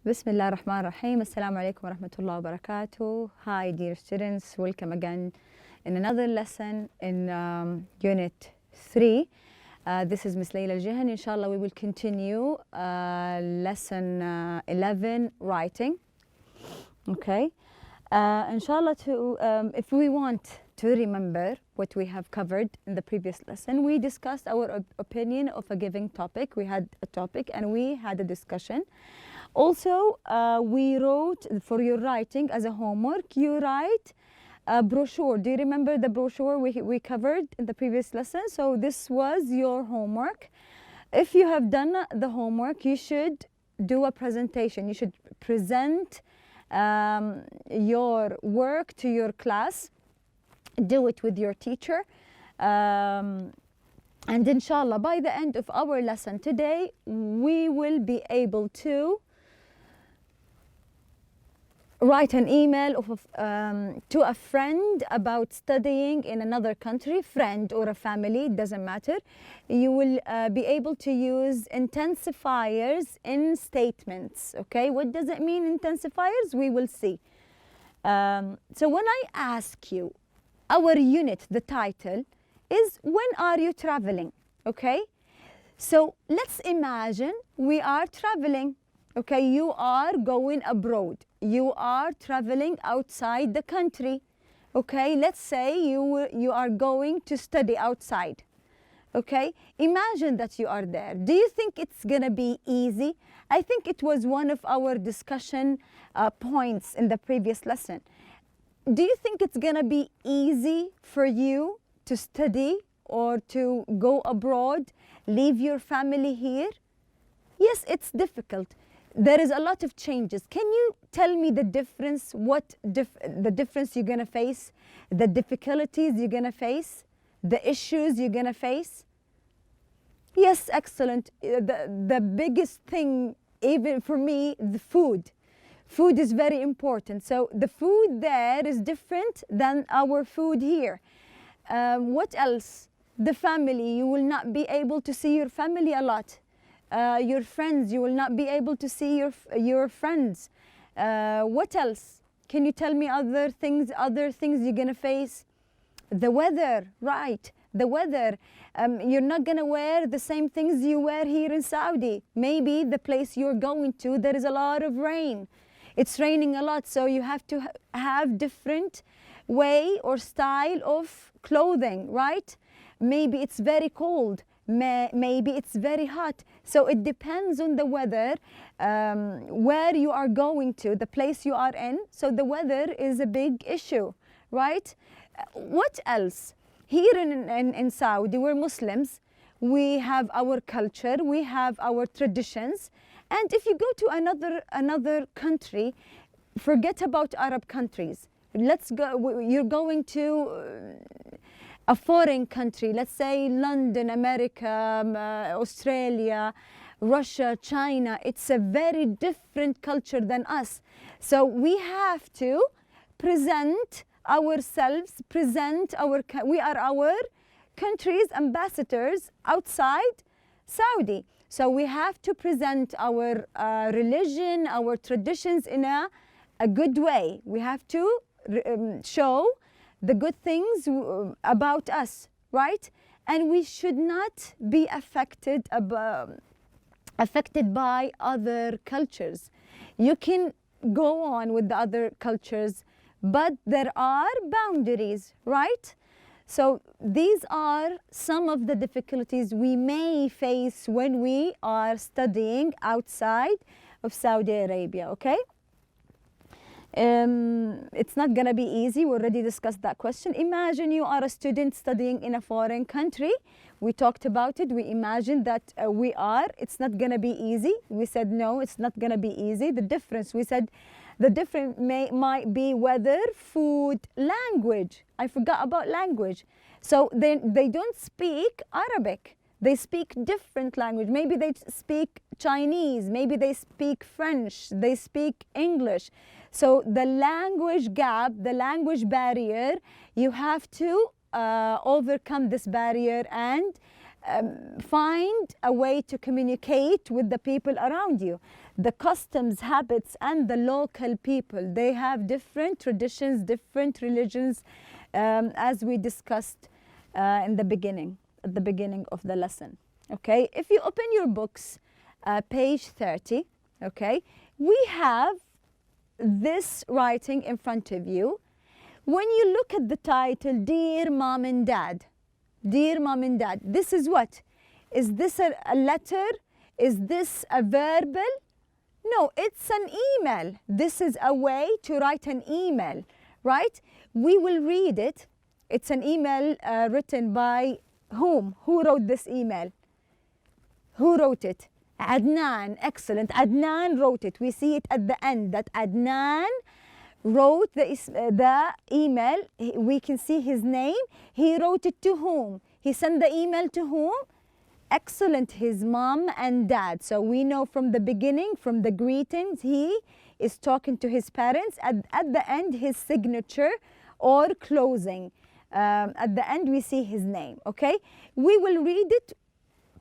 بسم الله الرحمن الرحيم. السلام عليكم ورحمة الله وبركاته. Hi dear students, welcome again in another lesson in unit 3. This is Miss Layla Al-Jahan. Inshallah we will continue lesson 11, writing. Okay. Inshallah, if we want to remember what we have covered in the previous lesson, we discussed our opinion of a given topic. We had a topic and we had a discussion. Also, we wrote for your writing as a homework, you write a brochure. Do you remember the brochure we covered in the previous lesson? So this was your homework. If you have done the homework, you should do a presentation. You should present your work to your class. Do it with your teacher. And inshallah, by the end of our lesson today, we will be able to write an email to a friend about studying in another country, friend or a family, it doesn't matter. You will be able to use intensifiers in statements, okay? What does it mean, intensifiers? We will see. So when I ask you, our unit, the title, is when are you traveling, okay? So let's imagine we are traveling. Okay, you are going abroad. You are traveling outside the country. Okay, let's say you are going to study outside. Okay, imagine that you are there. Do you think it's gonna be easy? I think it was one of our discussion points in the previous lesson. Do you think it's gonna be easy for you to study or to go abroad, leave your family here? Yes, it's difficult. There is a lot of changes. Can you tell me the difference, the difference you're gonna face, the difficulties you're gonna face, the issues you're gonna face? Yes, excellent. The biggest thing, even for me, the food. Food is very important. So the food there is different than our food here. What else? The family, you will not be able to see your family a lot. Your friends, you will not be able to see your friends. What else? Can you tell me other things you're gonna face? The weather, right? The weather. You're not gonna wear the same things you wear here in Saudi. Maybe the place you're going to, there is a lot of rain. It's raining a lot, so you have to have different way or style of clothing, right? Maybe it's very cold. Maybe it's very hot. So it depends on the weather, where you are going to, the place you are in. So the weather is a big issue, right? What else? Here in Saudi, we're Muslims. We have our culture, we have our traditions. And if you go to another country, forget about Arab countries. Let's go, you're going to a foreign country, let's say London, America, Australia, Russia, China. It's a very different culture than us. So we have to present ourselves, we are our country's ambassadors outside Saudi. So we have to present our religion, our traditions in a good way. We have to show the good things about us, right? And we should not be affected by other cultures. You can go on with the other cultures, but there are boundaries, right? So these are some of the difficulties we may face when we are studying outside of Saudi Arabia, okay? It's not gonna be easy. We already discussed that question. Imagine you are a student studying in a foreign country. We talked about it. We imagined that it's not gonna be easy. We said no, it's not gonna be easy. The difference, we said the difference might be weather, food, language. I forgot about language. So they don't speak Arabic. They speak different language. Maybe they speak Chinese, maybe they speak French, they speak English. So the language gap, the language barrier, you have to overcome this barrier and find a way to communicate with the people around you. the customs, habits, and the local people. They have different traditions, different religions, as we discussed at the beginning of the lesson. Okay, if you open your books, page 30, okay, we have this writing in front of you. When you look at the title, Dear Mom and Dad, Dear Mom and Dad, this is what? Is this a letter? Is this a verbal? No, it's an email. This is a way to write an email, right? We will read it. It's an email written by whom? Who wrote this email? Who wrote it? Adnan. Excellent. Adnan wrote it. We see it at the end that Adnan wrote the email. We can see his name. He wrote it to whom? He sent the email to whom? Excellent, his mom and dad. So we know from the beginning, from the greetings, he is talking to his parents. At the end, his signature or closing. At the end, we see his name, okay? We will read it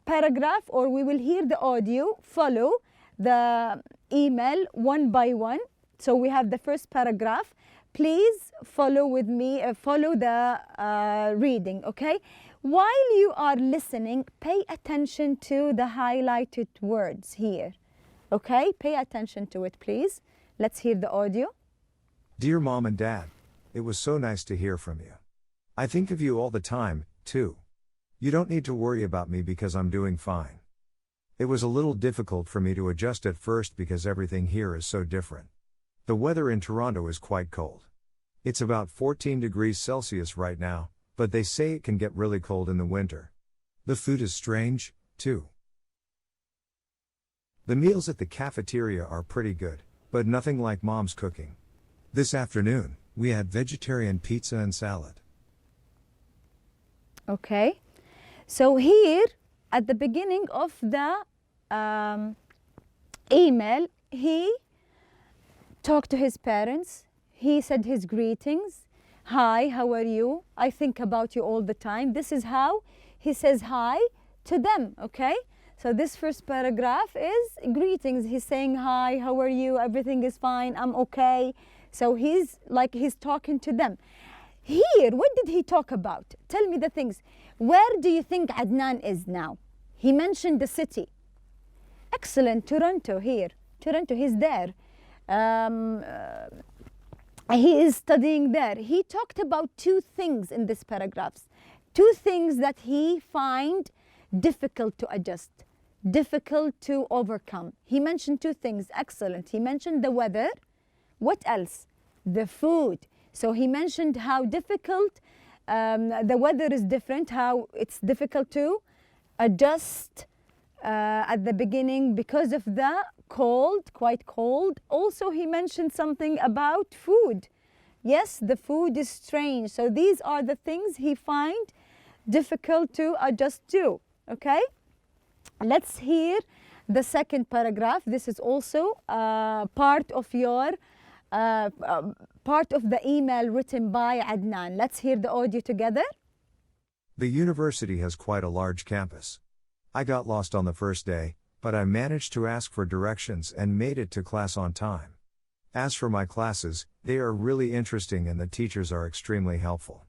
paragraph, or we will hear the audio, follow the email one by one. So we have the first paragraph. Please follow with me, follow the reading, okay? While you are listening, pay attention to the highlighted words here, okay? Pay attention to it, please. Let's hear the audio. Dear Mom and Dad, it was so nice to hear from you. I think of you all the time, too. You don't need to worry about me because I'm doing fine. It was a little difficult for me to adjust at first because everything here is so different. The weather in Toronto is quite cold. It's about 14 degrees Celsius right now, but they say it can get really cold in the winter. The food is strange, too. The meals at the cafeteria are pretty good, but nothing like Mom's cooking. This afternoon, we had vegetarian pizza and salad. Okay, so here at the beginning of the email, he talked to his parents. He said his greetings. Hi, how are you? I think about you all the time. This is how he says hi to them, okay? So this first paragraph is greetings. He's saying hi, how are you? Everything is fine, I'm okay. So he's talking to them. Here, what did he talk about? Tell me the things. Where do you think Adnan is now? He mentioned the city. Excellent, Toronto here. Toronto, he's there. He is studying there. He talked about two things in this paragraphs. Two things that he find difficult to adjust, difficult to overcome. He mentioned two things. Excellent. He mentioned the weather. What else? The food. So he mentioned how difficult the weather is different, how it's difficult to adjust at the beginning because of the cold, quite cold. Also, he mentioned something about food. Yes, the food is strange. So these are the things he find difficult to adjust to, okay? Let's hear the second paragraph. This is also part of your part of the email written by Adnan. Let's hear the audio together. The university has quite a large campus. I got lost on the first day, but I managed to ask for directions and made it to class on time. As for my classes, they are really interesting and the teachers are extremely helpful.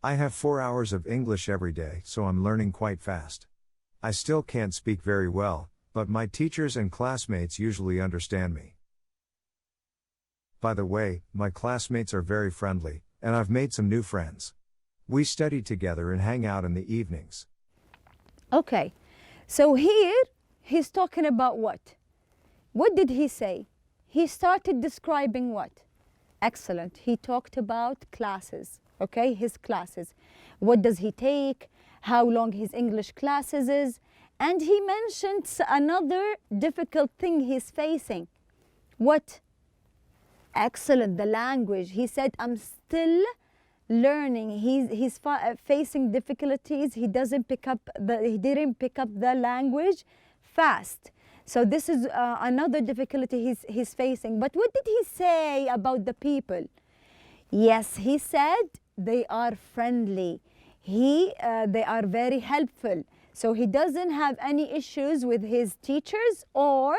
I have 4 hours of English every day, so I'm learning quite fast. I still can't speak very well, but my teachers and classmates usually understand me. By the way, my classmates are very friendly, and I've made some new friends. We study together and hang out in the evenings. Okay, so here he's talking about what? What did he say? He started describing what? Excellent. He talked about classes, okay, his classes. What does he take? How long his English classes is? And he mentioned another difficult thing he's facing. What? Excellent, the language. He said, I'm still learning. He's facing difficulties. He didn't pick up the language fast. So this is another difficulty he's facing. But what did he say about the people? Yes, he said they are friendly. They are very helpful. So he doesn't have any issues with his teachers or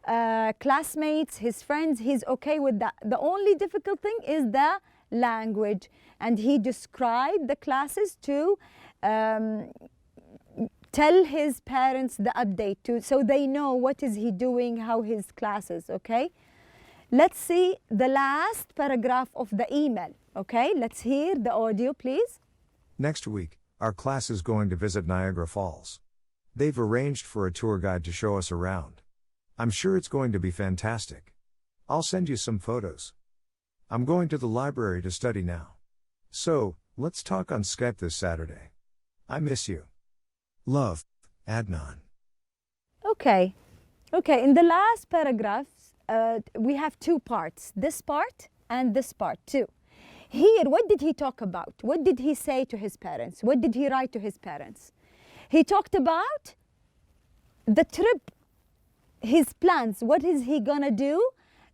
classmates, his friends. He's okay with that. The only difficult thing is the language. And he described the classes to tell his parents the update too, so they know what is he doing, how his classes, okay? Let's see the last paragraph of the email, okay? Let's hear the audio, please. Next week, our class is going to visit Niagara Falls. They've arranged for a tour guide to show us around. I'm sure it's going to be fantastic. I'll send you some photos. I'm going to the library to study now. So, let's talk on Skype this Saturday. I miss you. Love, Adnan. Okay. Okay, in the last paragraphs, we have two parts. This part and this part too. Here, what did he talk about? What did he say to his parents? What did he write to his parents? He talked about the trip, his plans. What is he gonna do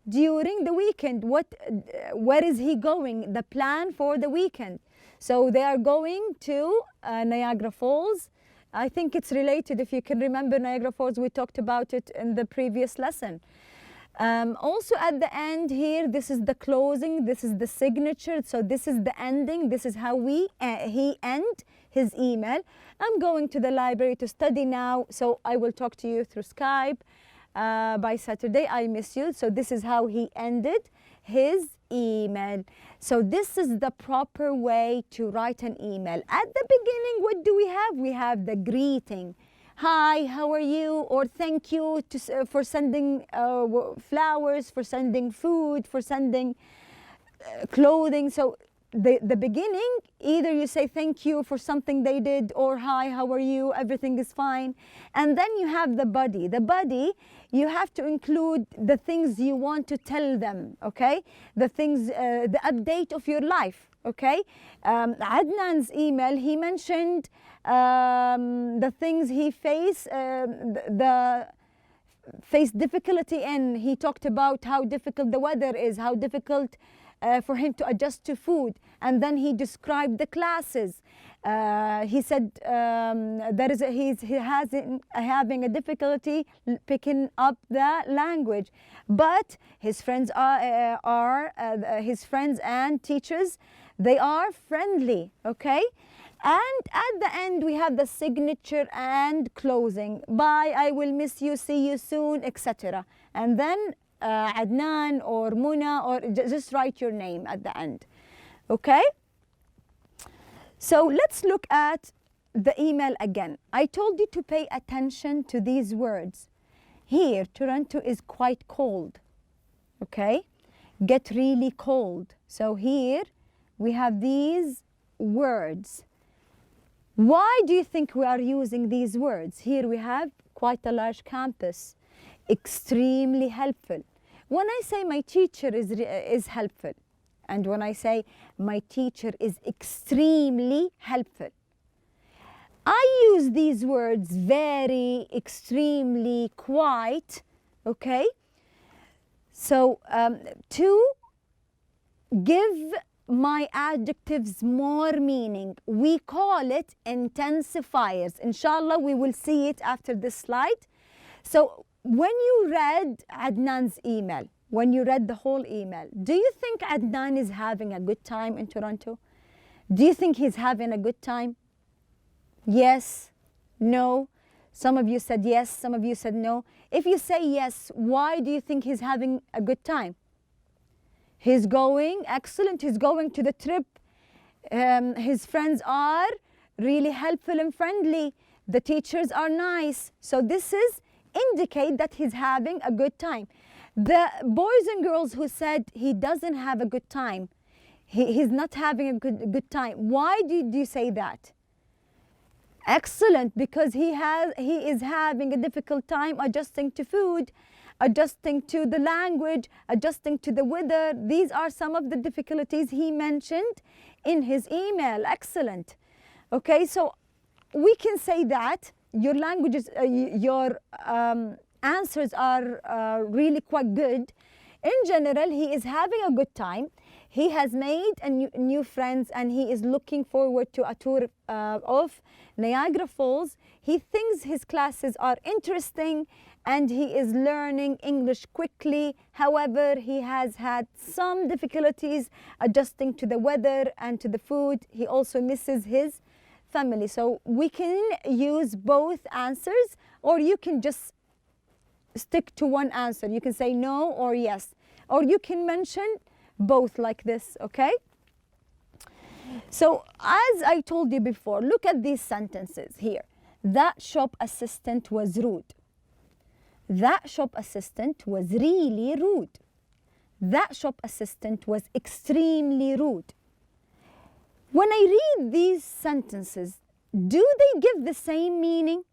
during the weekend? Where is he going? The plan for the weekend. So they are going to Niagara Falls. I think it's related. If you can remember Niagara Falls, we talked about it in the previous lesson. Also at the end here, this is the closing, this is the signature, so this is the ending, this is how he end his email. I'm going to the library to study now, so I will talk to you through Skype by Saturday. I miss you. So this is how he ended his email. So this is the proper way to write an email. At the beginning, what do we have? We have the greeting. Hi, how are you? Or thank you for sending flowers, for sending food, for sending clothing. So the beginning, either you say thank you for something they did, or hi, how are you? Everything is fine. And then you have the body. The body, you have to include the things you want to tell them, okay? The things, the update of your life, okay? Adnan's email, he mentioned the things he faced, faced difficulty in. He talked about how difficult the weather is, how difficult for him to adjust to food, and then he described the classes. He said he's having a difficulty picking up the language, but his friends his friends and teachers, they are friendly, okay? And at the end we have the signature and closing. Bye, I will miss you, see you soon, etc. And then Adnan or Muna, or just write your name at the end, okay? So let's look at the email again. I told you to pay attention to these words. Here, Toronto is quite cold, okay? Get really cold. So here we have these words. Why do you think we are using these words? Here we have quite a large campus. Extremely helpful. When I say my teacher is helpful, and when I say my teacher is extremely helpful, I use these words very, extremely, quite, okay? So to give my adjectives more meaning, we call it intensifiers. Inshallah, we will see it after this slide. So when you read Adnan's email, when you read the whole email, do you think Adnan is having a good time in Toronto? Do you think he's having a good time? Yes? No? Some of you said yes, some of you said no. If you say yes, why do you think he's having a good time? He's going, excellent, he's going to the trip. His friends are really helpful and friendly. The teachers are nice. So this is indicate that he's having a good time. The boys and girls who said he doesn't have a good time, he's not having a good time, why did you say that? Excellent, because he is having a difficult time adjusting to food, adjusting to the language, adjusting to the weather. These are some of the difficulties he mentioned in his email. Excellent. Okay, so we can say that your languages, your answers are really quite good. In general, he is having a good time. He has made new friends, and he is looking forward to a tour of Niagara Falls. He thinks his classes are interesting, and he is learning English quickly. However, he has had some difficulties adjusting to the weather and to the food. He also misses his family. So we can use both answers, or you can just stick to one answer. You can say no or yes, or you can mention both like this, okay? So as I told you before, look at these sentences here. That shop assistant was rude. That shop assistant was really rude. That shop assistant was extremely rude. When I read these sentences, do they give the same meaning?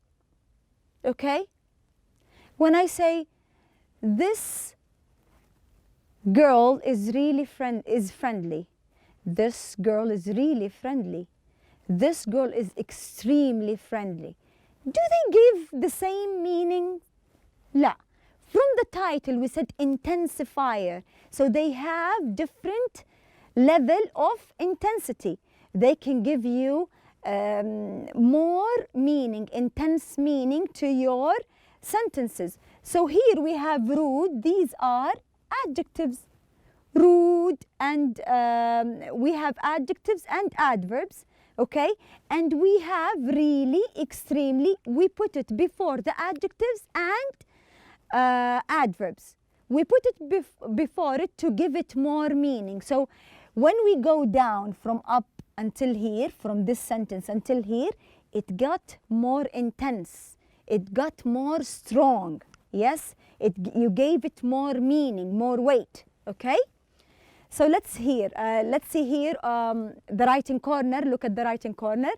Okay? When I say, this girl is really friendly. This girl is really friendly. This girl is extremely friendly. Do they give the same meaning? لا. From the title we said intensifier. So they have different level of intensity. They can give you more meaning, intense meaning to your sentences. So here we have rude. These are adjectives. Rude, and we have adjectives and adverbs, okay? And we have really, extremely. We put it before the adjectives and adverbs. We put it before it to give it more meaning. So when we go down from up until here, from this sentence until here, it got more intense. It got more strong. Yes, you gave it more meaning, more weight. Okay. So let's see here. The writing corner. Look at the writing corner.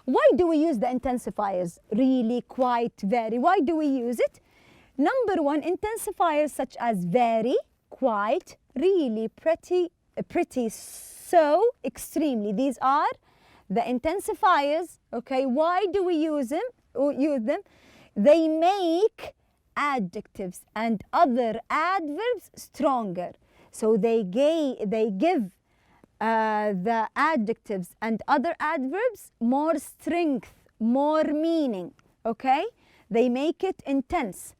Why do we use the intensifiers? Really, quite, very. Why do we use it? Number one, intensifiers such as very, quite, really, pretty, so, extremely. These are the intensifiers. Okay, why do we use them? They make adjectives and other adverbs stronger. So they give the adjectives and other adverbs more strength, more meaning. Okay, they make it intense.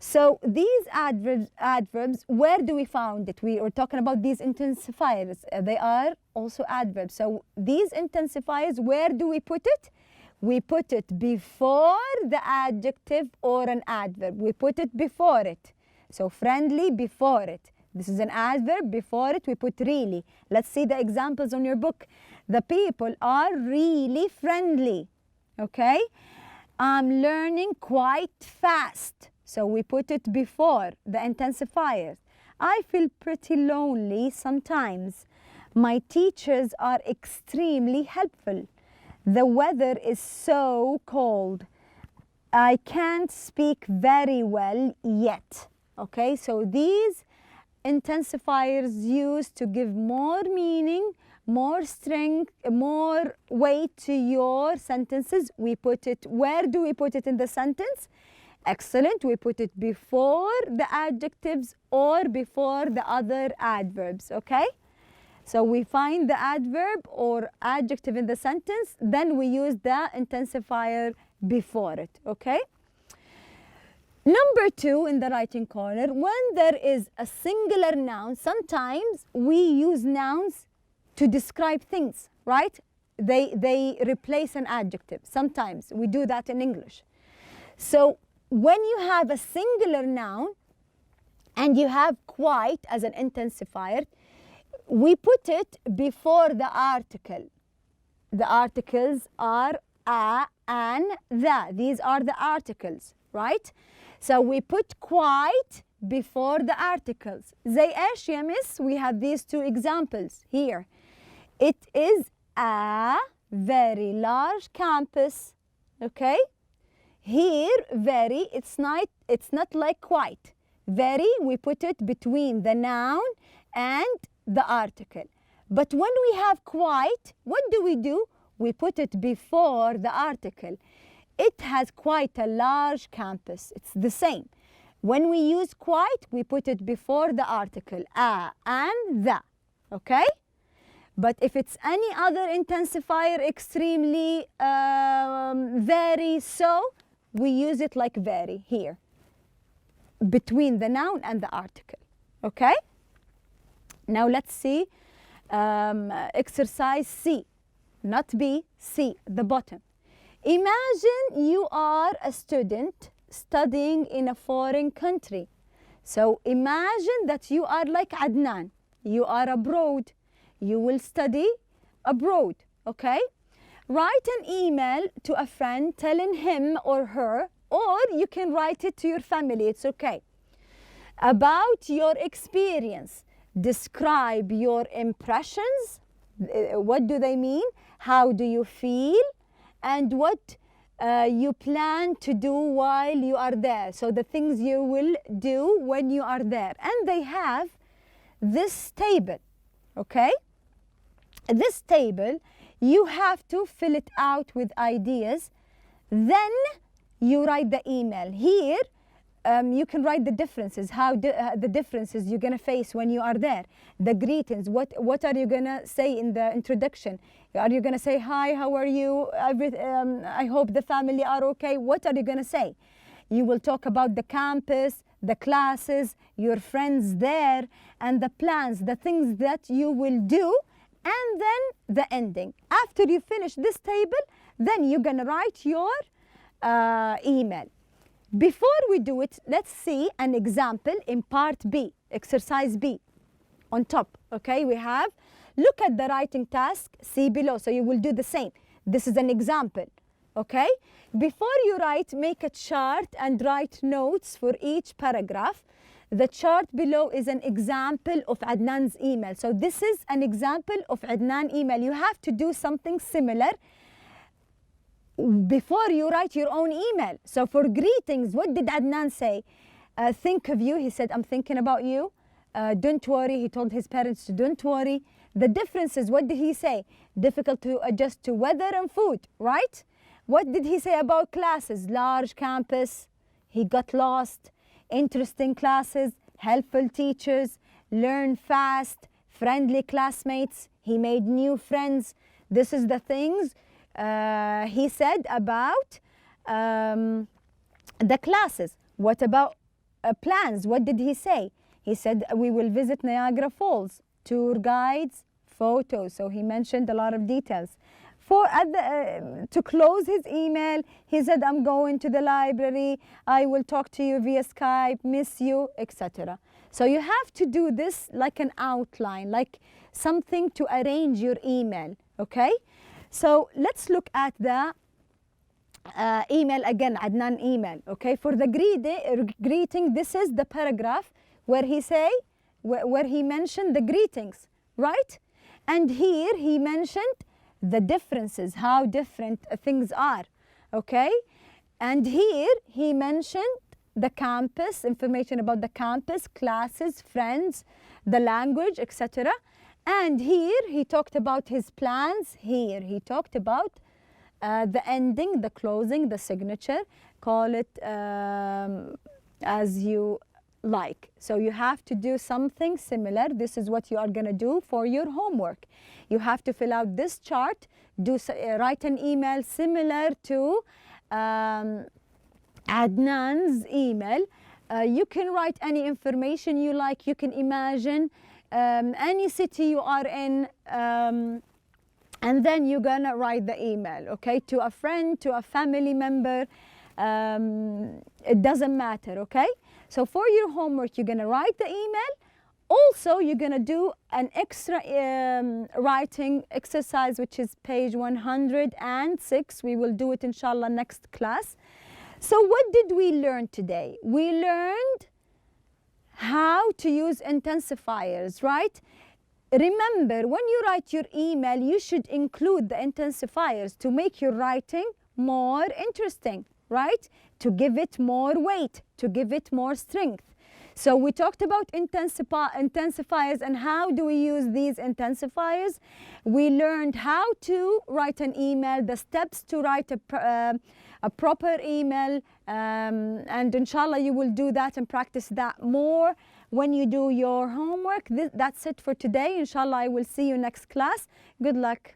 So these adverbs, where do we find it? We were talking about these intensifiers. They are also adverbs. So these intensifiers, where do we put it? We put it before the adjective or an adverb. We put it before it. So friendly, before it. This is an adverb. Before it, we put really. Let's see the examples on your book. The people are really friendly. Okay? I'm learning quite fast. So we put it before the intensifiers. I feel pretty lonely sometimes. My teachers are extremely helpful. The weather is so cold. I can't speak very well yet. Okay, so these intensifiers used to give more meaning, more strength, more weight to your sentences. We put it, where do we put it in the sentence? Excellent. We put it before the adjectives or before the other adverbs, okay? So we find the adverb or adjective in the sentence, then we use the intensifier before it, okay? Number two in the writing corner, when there is a singular noun, sometimes we use nouns to describe things, right? They replace an adjective. Sometimes we do that in English. So when you have a singular noun and you have quite as an intensifier, we put it before the article. The articles are a, an, the. These are the articles, right? So we put quite before the articles. زي ايش يا miss? We have these two examples here. It is a very large campus, okay? Here, very, it's not like quite. Very, we put it between the noun and the article. But when we have quite, what do? We put it before the article. It has quite a large campus. It's the same. When we use quite, we put it before the article, a, and the, okay? But if it's any other intensifier, extremely, very, so, we use it like very here. between the noun and the article. Okay? Now let's see exercise C, not B, C, the bottom. Imagine you are a student studying in a foreign country. So imagine that you are like Adnan. You are abroad. You will study abroad, okay? Write an email to a friend telling him or her, or you can write it to your family, it's okay, about your experience. Describe your impressions. What do they mean? How do you feel? And what you plan to do while you are there. So the things you will do when you are there. And they have this table, okay? This table, you have to fill it out with ideas. Then you write the email. Here, you can write the differences, the differences you're going to face when you are there. The greetings, what are you going to say in the introduction? Are you going to say, hi, how are you? I hope the family are okay. What are you going to say? You will talk about the campus, the classes, your friends there, and the plans, the things that you will do, and then the ending. After you finish this table, then you're going to write your email. Before we do it, let's see an example in part B, exercise B. On top, okay, we have, look at the writing task, see below. So you will do the same. This is an example, okay? Before you write, make a chart and write notes for each paragraph. The chart below is an example of Adnan's email. So this is an example of Adnan email. You have to do something similar before you write your own email. So for greetings, what did Adnan say? Think of you. He said, I'm thinking about you. Don't worry. He told his parents to don't worry. The differences, what did he say? Difficult to adjust to weather and food, right? What did he say about classes? Large campus. He got lost. Interesting classes. Helpful teachers. Learn fast. Friendly classmates. He made new friends. This is the things he said about the classes. What about plans? What did he say? He said we will visit Niagara Falls, tour guides, photos. So he mentioned a lot of details. To close his email, he said, I'm going to the library. I will talk to you via Skype, miss you, etc. So you have to do this like an outline, like something to arrange your email, okay? So let's look at the email again, Adnan email, okay? For the greeting, this is the paragraph where he mentioned the greetings, right? And here he mentioned the differences, how different things are, okay? And here he mentioned the campus, information about the campus, classes, friends, the language, etc. And here he talked about his plans. Here he talked about the ending, the closing, the signature. Call it as you like. So you have to do something similar. This is what you are going to do for your homework. You have to fill out this chart, write an email similar to Adnan's email. You can write any information you like. You can imagine any city you are in, and then you're gonna write the email, okay, to a friend, to a family member. It doesn't matter, okay? So for your homework, you're gonna write the email. Also, you're gonna do an extra writing exercise, which is page 106. We will do it, inshallah, next class. So what did we learn today? We learned how to use intensifiers, right? Remember, when you write your email, you should include the intensifiers to make your writing more interesting, right? To give it more weight, to give it more strength. So we talked about intensifiers and how do we use these intensifiers. We learned how to write an email, the steps to write a proper email, and inshallah you will do that and practice that more when you do your homework. That's it for today. Inshallah I will see you next class. Good luck.